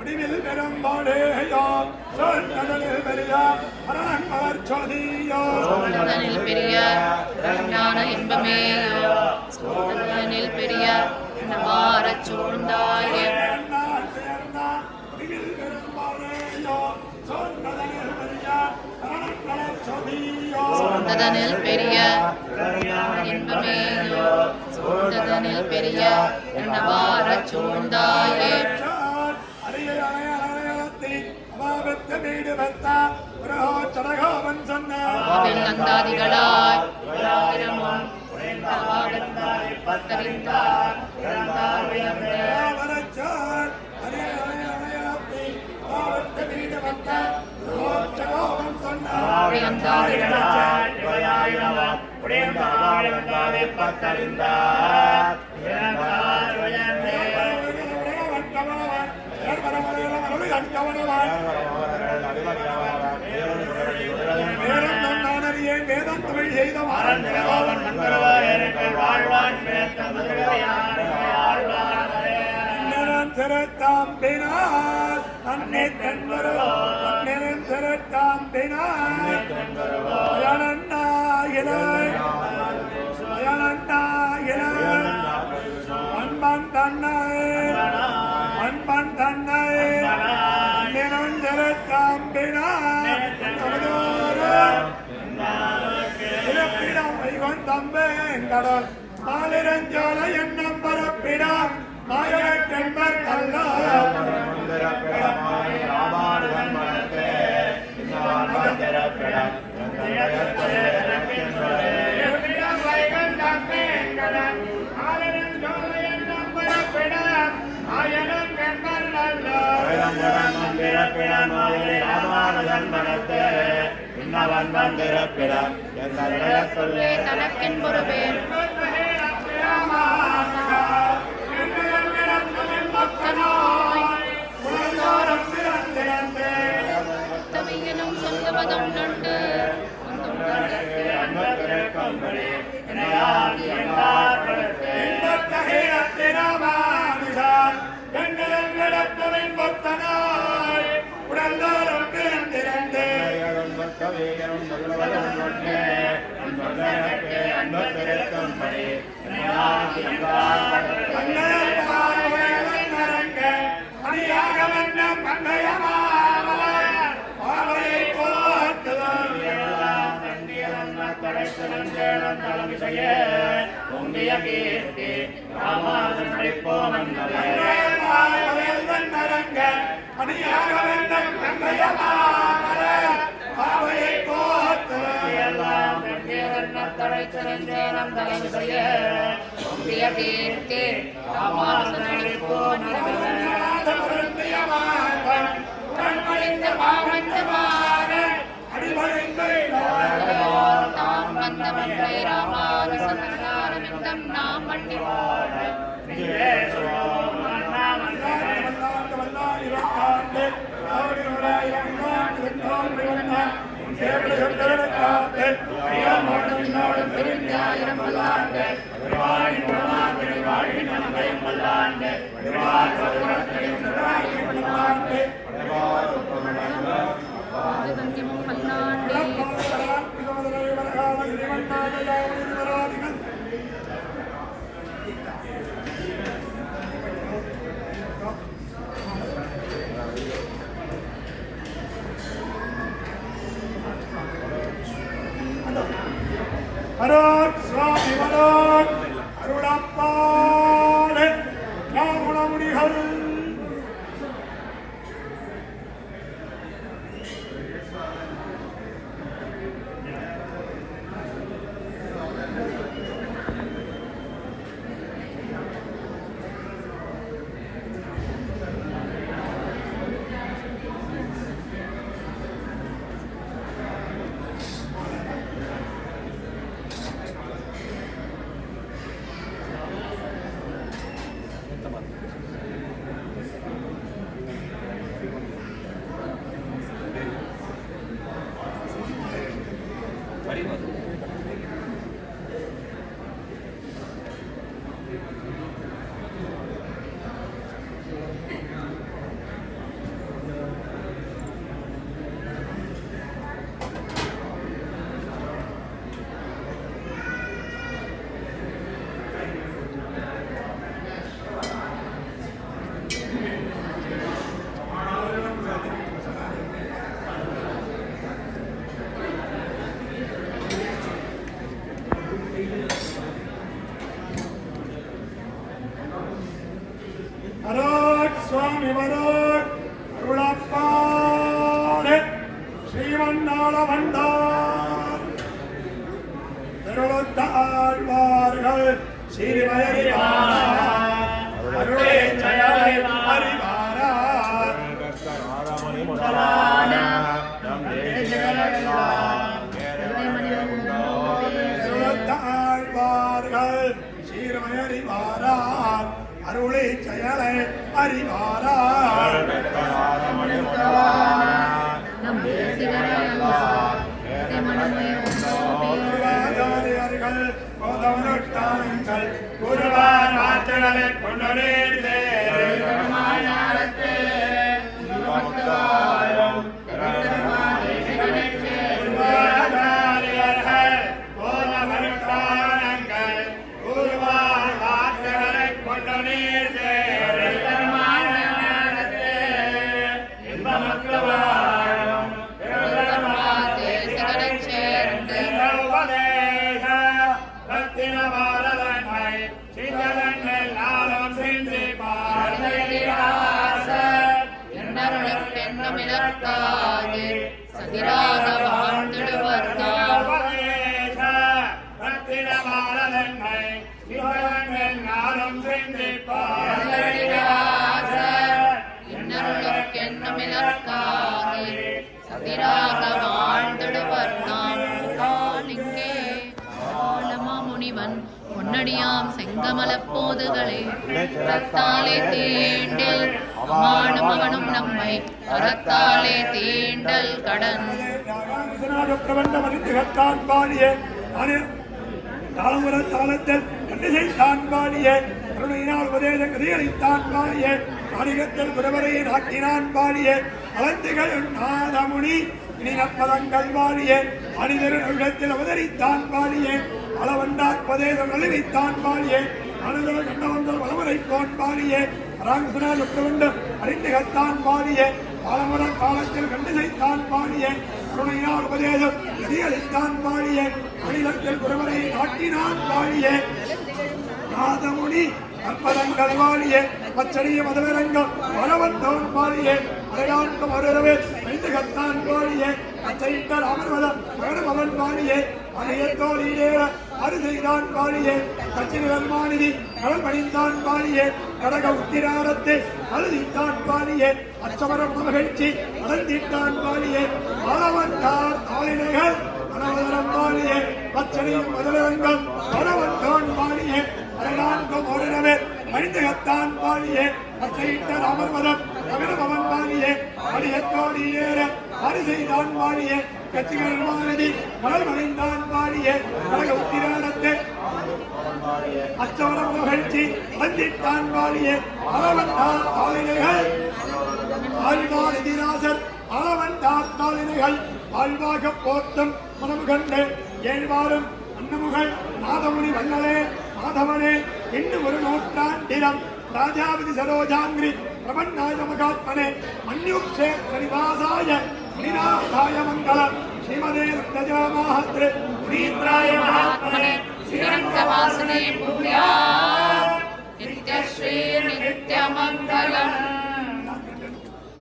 முடிவில் பெரும்பாடேயோ சொன்னதனில் பெரிய அரணர் சொதியோ சொன்னதனில் பெரிய ஞான இன்பமேயோ சொன்னதனில் பெரிய நவாரச் சூழ்ந்தாயே முடிவில் பெரும்பாடேயோ சொன்னதனில் பெரிய அரணர் சொதியோ சொன்னதனில் பெரிய இன்பமேயோ சொன்னதனில் பெரிய நவாரச் சூழ்ந்தாயே அந்தாதிகளாய் வேதம் தமிழ் செய்த நிரந்தரத்தாம் பினால் அன்னை தென்வரும் நிரந்தரத்தாம் பினால் அன்பன் தன்னை நிரந்தரத்தாம் பினால் தம்பேங்கடல் மாலிரஞ்சோல எண்ணம் பரப்பிடம் மாயக்கென்பர் தனக்கென்பொருவே தவியனும் சொல்லுவதும் நண்டு சுவாமி அருளப்பாடு ராமுடிகள் அரோக் சுவாமி வரோக் அருளப்பாடு ஸ்ரீமன்னாள வந்தார் திருளத்தாழ்வார்கள் ஸ்ரீமயரிவார் அருளே ஜெயலை அறிவாரார் திருளத்தாழ்வார்கள் ஸ்ரீமயரிவாரார் அருளை செயலை அறிவாரார் கோதவனுட்டானங்கள் குருவார் ஆற்றலை கொண்டே சதிராக வாழ்ந்திடுவர்தாம் சதிராக வாழ்ந்திடுவர்தாம் காலிங்கே ஆலமா முனிவன் பொன்னடியாம் செங்கமல போதுகளே கரத்தாலே தீண்டில் அமானும் அவனும் நம்மை கரத்தாலே தீண்டல் கடன் தாளத்தில் கண்டிசை தான் பாடிய கருணையினால் உபதேச கதையளித்தான் பாடிய மாநிலத்தில் குருவரையை நாட்டினான் பாடிய அலந்துகள் நாதமுனி இனி நற்பதங்கள் பாடிய மனிதரிடத்தில் அவதரித்தான் பாடிய அளவண்டார் உபதேசம் அழிவித்தான் பாடிய மனிதர்கள் கண்டவங்கள் வளமுறைப்போன் பாடிய ராங்கசுனா சுற்றவண்டும் அறிந்துகத்தான் பாடிய பலமுடன் காலத்தில் கண்டிசைத்தான் பாடிய கருணையினால் உபதேசம் கதையளித்தான் பாடிய மாநிலத்தில் குருவரையை நாட்டினான் பாடிய நாதமுனி அற்பதங்கள் வாழிய பச்சடிய மதவரங்கம் வளவந்தோன் பாடிய அரையாண்டம் அருரவே வைத்துகத்தான் பாடிய அச்சையிட்ட ராமர்வதம் வேணுமவன் பாடிய அணையத்தோழியிலேற அருசெய்தான் பாடிய கச்சினி வருமானிதி கடல் பணிந்தான் பாடிய கடக உத்திராரத்தை அழுதித்தான் பாடிய அச்சமரம் மகிழ்ச்சி அடந்திட்டான் பாடிய வளவந்தார் தாளினைகள் அனவதரம் பாடிய பச்சடியும் மதவரங்கம் வளவந்தோன் பாடிய அரைநான்கும் ஓரிரவே மனிதகத்தான் பாடிய அச்சையிட்ட ராமர்வதம் கவிரபவன் பாடிய அடியத்தோடியேற அரிசெய்தான் பாடிய கட்சிகள் மாநிதி கடல் மறைந்தான் பாடிய கழக உத்திரானத்தை அச்சவரம் மகிழ்ச்சி வந்திட்டான் பாடிய அளவந்தார் தாளினைகள் ஆழ்வார் எதிராசர் அளவந்தார் தாளினைகள் ஆழ்வாக போர்த்தம் மனம் கண்டு ஏழ்வாரும் அன்னமுகள் நாதமுனி வல்லலே மாதவனே இன்னும் ஒரு நூற்றாண்டிலம் ராஜாபதி சரோஜாங்கிரி பிரபன்னாய மகாத்மனே மன்யுக்ஷேத்ர நிவாசாய ஸ்ரீநாதாய மங்களம் ஸ்ரீமதே ரத்னஜாமாஹத்ரே ஸ்ரீந்திராய மகாத்மனே